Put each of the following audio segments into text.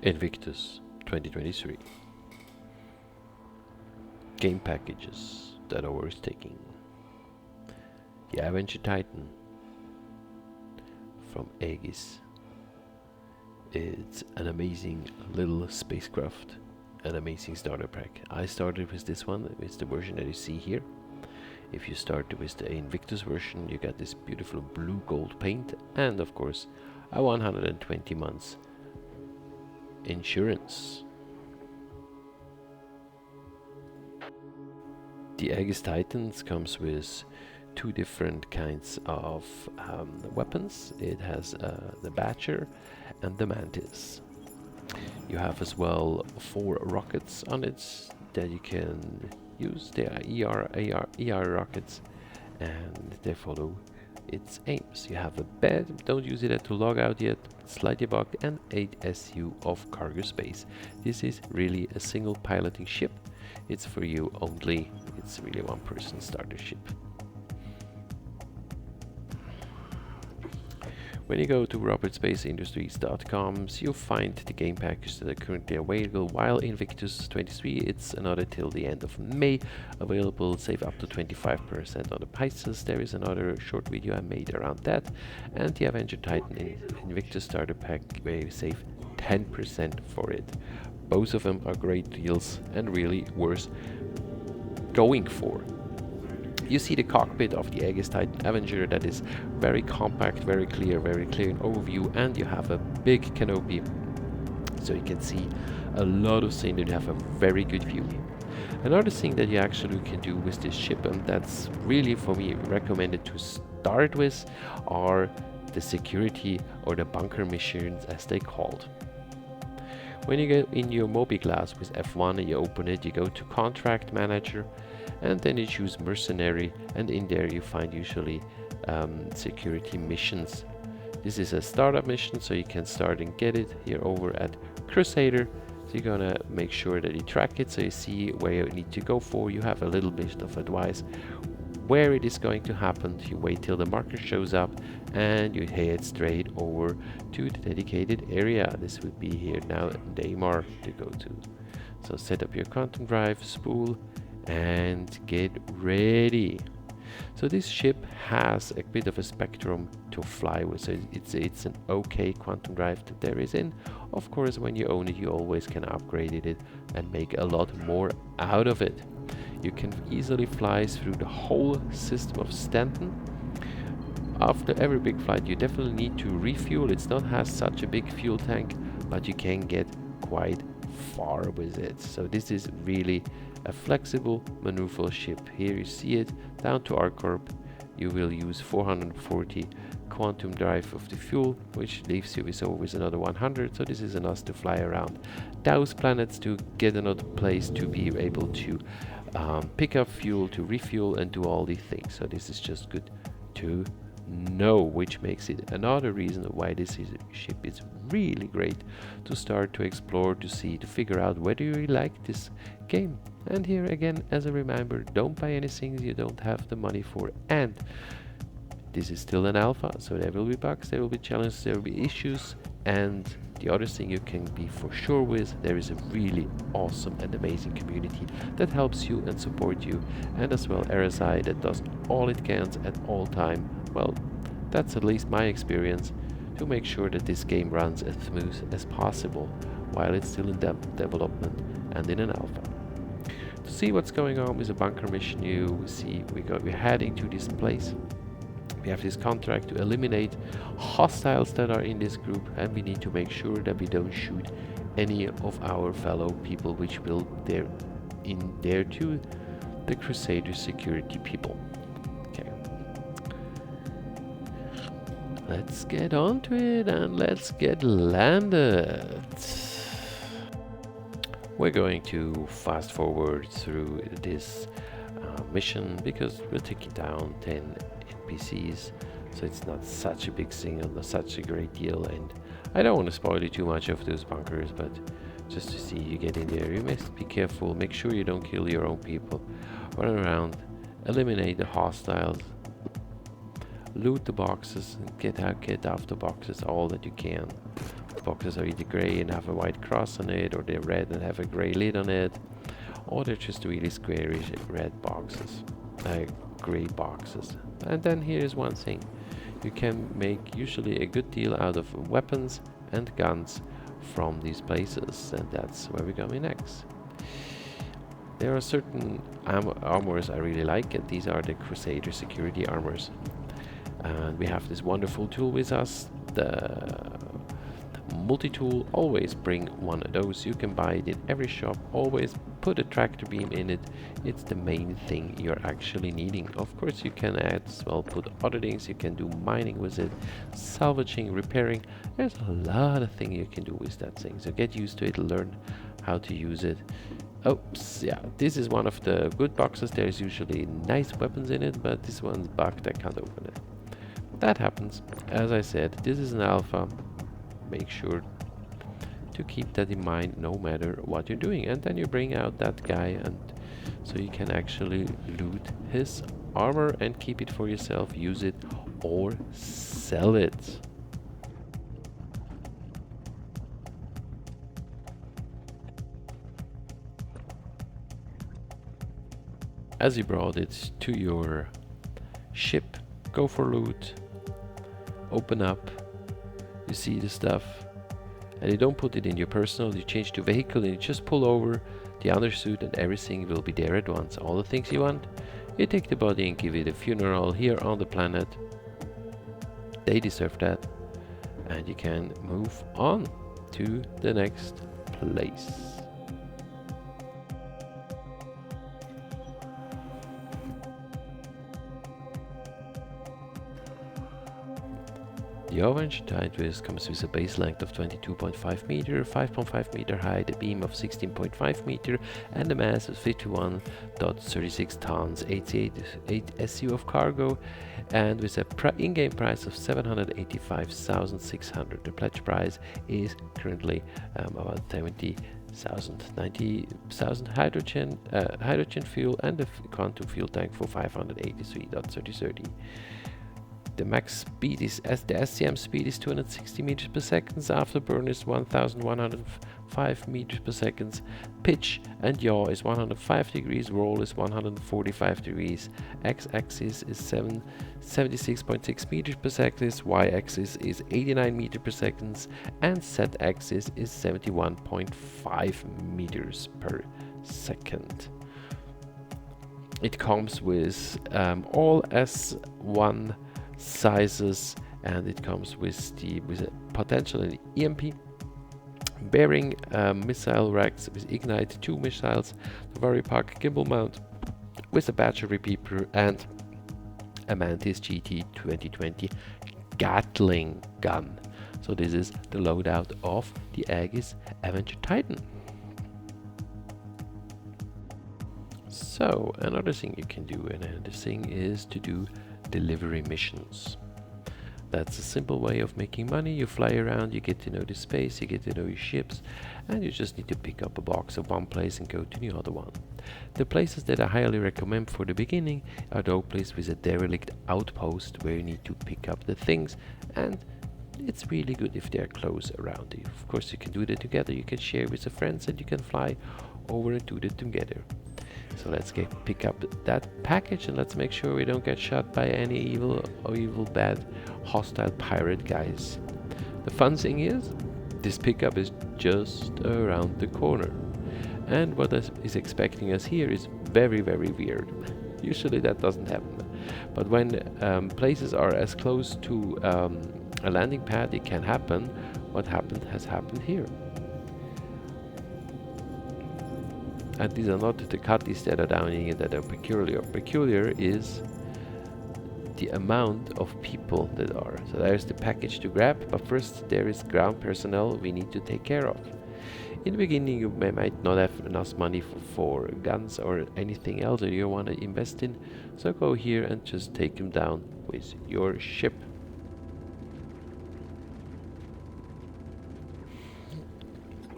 Invictus 2023. Game packages that are worth taking. The Avenger Titan from Aegis. It's an amazing little spacecraft, an amazing starter pack. I started with this one, with the version that you see here. If you start with the Invictus version, you get this beautiful blue gold paint and of course a 120 months insurance. The Aegis Titans comes with two different kinds of weapons. It has the Badger and the Mantis. You have as well 4 rockets on it that you can use. They are ER rockets and they follow its aims. You have a bed, don't use it to log out yet, slightly bugged, and 8 SU of cargo space. This is really a single piloting ship. It's for you only. It's really one person starter ship. When you go to robertspaceindustries.com, you'll find the game packages that are currently available, while Invictus 23, it's another till the end of May available. Save up to 25% on the prices. There is another short video I made around that. And the Avenger Titan Invictus starter pack where you save 10% for it. Both of them are great deals and really worth going for. You see the cockpit of the Aegis Titan Avenger that is very compact, very clear in overview, and you have a big canopy so you can see a lot of things and you have a very good view. Another thing that you actually can do with this ship, and that's really for me recommended to start with, are the security or the bunker missions as they called. When you get in your Mobi glass with F1 and you open it, you go to Contract Manager and then you choose Mercenary, and in there you find usually security missions. This is a startup mission, so you can start and get it here over at Crusader. So you're gonna make sure that you track it so you see where you need to go for. You have a little bit of advice where it is going to happen. You wait till the marker shows up and you head straight over to the dedicated area. This would be here now Daymar to go to. So set up your quantum drive, spool, and get ready. So this ship has a bit of a spectrum to fly with, so it's an okay quantum drive that there is in. Of course, when you own it, you always can upgrade it and make a lot more out of it. You can easily fly through the whole system of Stanton. After every big flight, you definitely need to refuel. It's not has such a big fuel tank, but you can get quite far with it. So this is really a flexible, maneuverable ship. Here you see it down to ArcCorp. You will use 440 quantum drive of the fuel, which leaves you with another 100. So this is enough to fly around those planets to get another place to be able to pick up fuel, to refuel, and do all these things. So this is just good to know, which makes it another reason why this ship is really great to start to explore, to see, to figure out whether you like this game. And here again, as a reminder, don't buy anything you don't have the money for. And this is still an alpha, so there will be bugs, there will be challenges, there will be issues. And the other thing you can be for sure with, there is a really awesome and amazing community that helps you and support you, and as well RSI that does all it can at all time. Well, that's at least my experience, to make sure that this game runs as smooth as possible while it's still in development and in an alpha. To see what's going on with a bunker mission, you see we're heading to this place. We have this contract to eliminate hostiles that are in this group, and we need to make sure that we don't shoot any of our fellow people which will in there to the Crusader security people. Okay. Let's get on to it and let's get landed. We're going to fast forward through this mission because we're taking down 10 NPCs, so it's not such a big thing and not such a great deal, and I don't want to spoil you too much of those bunkers, but just to see you get in there, you must be careful, make sure you don't kill your own people, run around, eliminate the hostiles, loot the boxes, and get off the boxes all that you can. The boxes are either grey and have a white cross on it, or they're red and have a grey lid on it, or they're just really squarish red boxes, grey boxes. And then here's one thing. You can make usually a good deal out of weapons and guns from these places, and that's where we're going next. There are certain armors I really like, and these are the Crusader security armors. And we have this wonderful tool with us, the multi-tool. Always bring one of those. You can buy it in every shop. Always put a tractor beam in it. It's the main thing you're actually needing. Of course you can as well put other things. You can do mining with it, salvaging, repairing. There's a lot of things you can do with that thing, so get used to it, learn how to use it. Oops, yeah, this is one of the good boxes. There's usually nice weapons in it, but this one's bugged. I can't open it. That happens. As I said, this is an alpha. Make sure to keep that in mind no matter what you're doing. And then you bring out that guy, and so you can actually loot his armor and keep it for yourself, use it, or sell it. As you brought it to your ship, go for loot, open up, you see the stuff, and you don't put it in your personal, you change to vehicle and you just pull over the undersuit and everything will be there at once. All the things you want, you take the body and give it a funeral here on the planet. They deserve that, and you can move on to the next place. The Avenger Titan Invictus comes with a base length of 22.5 meter, 5.5 meter height, a beam of 16.5 meter, and a mass of 51.36 tons, 88 SU of cargo, and with a in-game price of 785,600. The pledge price is currently about 70,000, 90,000 hydrogen fuel, and a quantum fuel tank for 583.3030. The max speed is, as the SCM speed is 260 meters per second, afterburn is 1105 meters per second, pitch and yaw is 105 degrees, roll is 145 degrees, x-axis is 76.6 meters per second, y-axis is 89 meters per second, and z-axis is 71.5 meters per second. It comes with all S1 sizes, and it comes with a potential in EMP, bearing missile racks with Ignite 2 missiles, the Varipack gimbal mount with a battery repeater, and a Mantis GT 2020 Gatling gun. So this is the loadout of the Aegis Avenger Titan. So another thing you can do, and another thing is to do delivery missions. That's a simple way of making money. You fly around, you get to know the space, you get to know your ships, and you just need to pick up a box at one place and go to the other one. The places that I highly recommend for the beginning are those places with a derelict outpost where you need to pick up the things, and it's really good if they're close around you. Of course you can do that together, you can share with your friends, and you can fly over and do that together. So let's pick up that package, and let's make sure we don't get shot by any evil bad hostile pirate guys. The fun thing is, this pickup is just around the corner, and what is expecting us here is very, very weird. Usually that doesn't happen, but when places are as close to a landing pad, it can happen. What happened has happened here. And these are not the cutties that are down here that are peculiar. Peculiar is the amount of people that are. So there's the package to grab, but first there is ground personnel we need to take care of. In the beginning you might not have enough money for guns or anything else that you want to invest in, so go here and just take them down with your ship.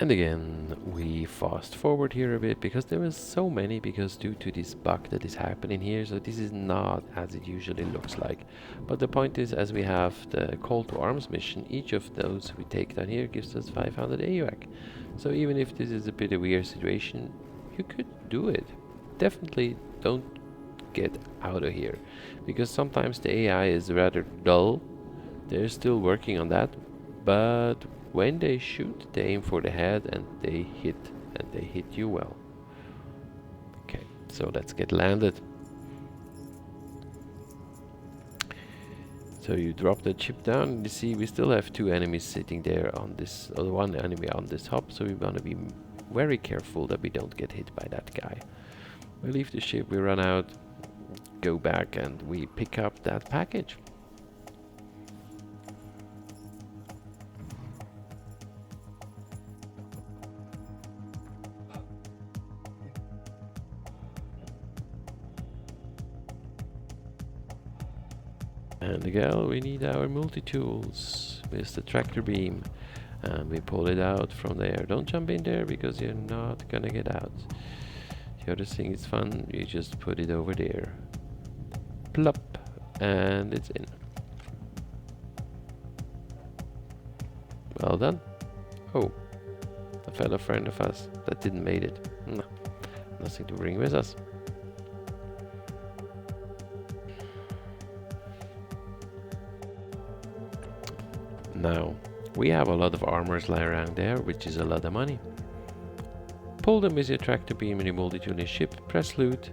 And again, we fast forward here a bit because there was so many, because due to this bug that is happening here, so this is not as it usually looks like. But the point is, as we have the call to arms mission, each of those we take down here gives us 500 AUAC. So even if this is a bit of a weird situation, you could do it. Definitely don't get out of here, because sometimes the AI is rather dull. They're still working on that, but when they shoot, they aim for the head and they hit you well. Okay, so let's get landed. So you drop the chip down, and you see we still have two enemies sitting there on this, or one enemy on this hub, so we want to be very careful that we don't get hit by that guy. We leave the ship, we run out, go back, and we pick up that package. And again, we need our multi-tools with the tractor beam, and we pull it out from there. Don't jump in there because you're not gonna get out. The other thing is fun, you just put it over there. Plop, and it's in. Well done. Oh, a fellow friend of us that didn't make it. No, nothing to bring with us. Now, we have a lot of armors lying around there, which is a lot of money. Pull them with your tractor beam and your multi-tool in your ship, press loot,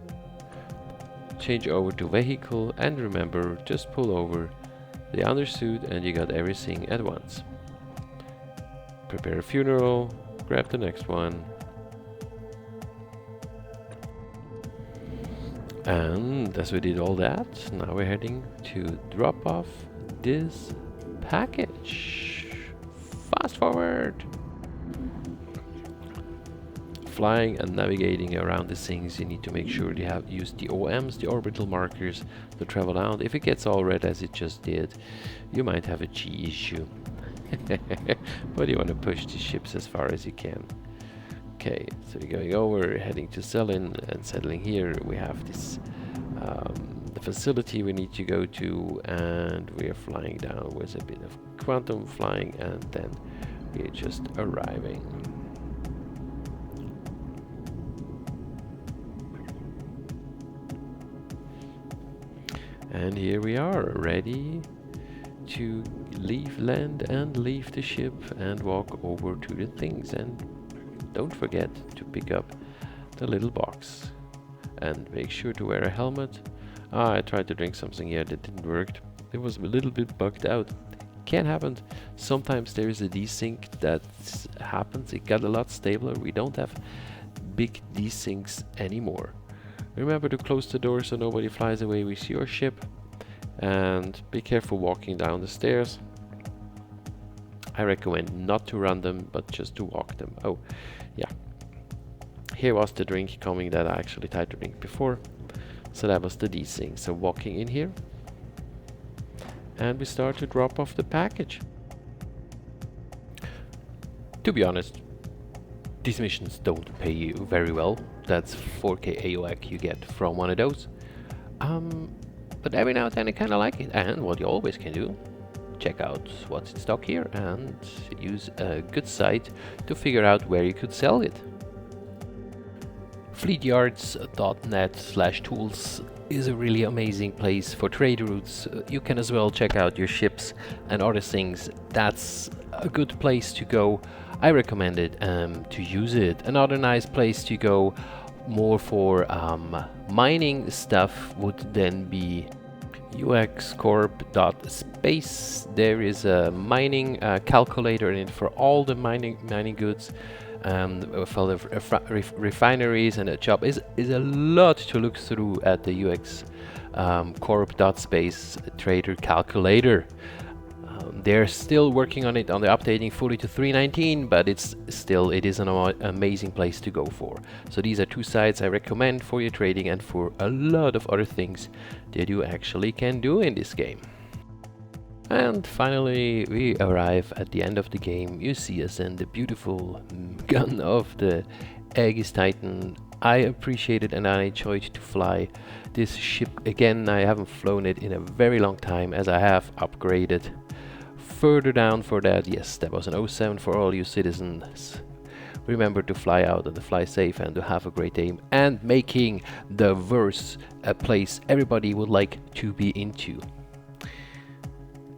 change over to vehicle, and remember, just pull over the undersuit and you got everything at once. Prepare a funeral, grab the next one. And as we did all that, now we're heading to drop off this package. Fast forward. Flying and navigating around these things, you need to make sure you have used the OMs, the orbital markers, to travel around. If it gets all red as it just did, you might have a G issue. But you want to push the ships as far as you can. Okay, so you're going over, heading to Selin, and settling here. We have this the facility we need to go to, and we are flying down with a bit of quantum flying, and then we're just arriving. And here we are, ready to leave land and leave the ship and walk over to the things. And don't forget to pick up the little box and make sure to wear a helmet. I tried to drink something here that didn't work. It was a little bit bugged out. Can happen. Sometimes there is a desync that happens. It got a lot stabler. We don't have big desyncs anymore. Remember to close the door so nobody flies away with your ship, and be careful walking down the stairs. I recommend not to run them, but just to walk them. Oh, yeah. Here was the drink coming that I actually tried to drink before. So that was the desync. So walking in here, and we start to drop off the package. To be honest, these missions don't pay you very well. That's 4k AUAC you get from one of those. But every now and then I kind of like it. And what you always can do, check out what's in stock here and use a good site to figure out where you could sell it. Fleetyards.net/tools is a really amazing place for trade routes. You can as well check out your ships and other things. That's a good place to go. I recommend it to use it. Another nice place to go more for mining stuff would then be uxcorp.space. There is a mining calculator in it for all the mining goods. For the refineries, and the job is a lot to look through at the UX corp.space trader calculator. They're still working on it, on the updating fully to 3.19, but it is an amazing place to go for. So these are two sites I recommend for your trading and for a lot of other things that you actually can do in this game. And finally, we arrive at the end of the game. You see us in the beautiful gun of the Aegis Titan. I appreciate it and I enjoyed to fly this ship again. I haven't flown it in a very long time as I have upgraded further down for that. Yes, that was an 07 for all you citizens. Remember to fly out and to fly safe and to have a great aim, and making the verse a place everybody would like to be into.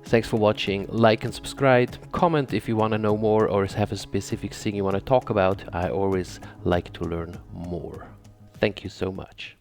Thanks for watching. Like and subscribe. Comment if you want to know more or have a specific thing you want to talk about. I always like to learn more. Thank you so much.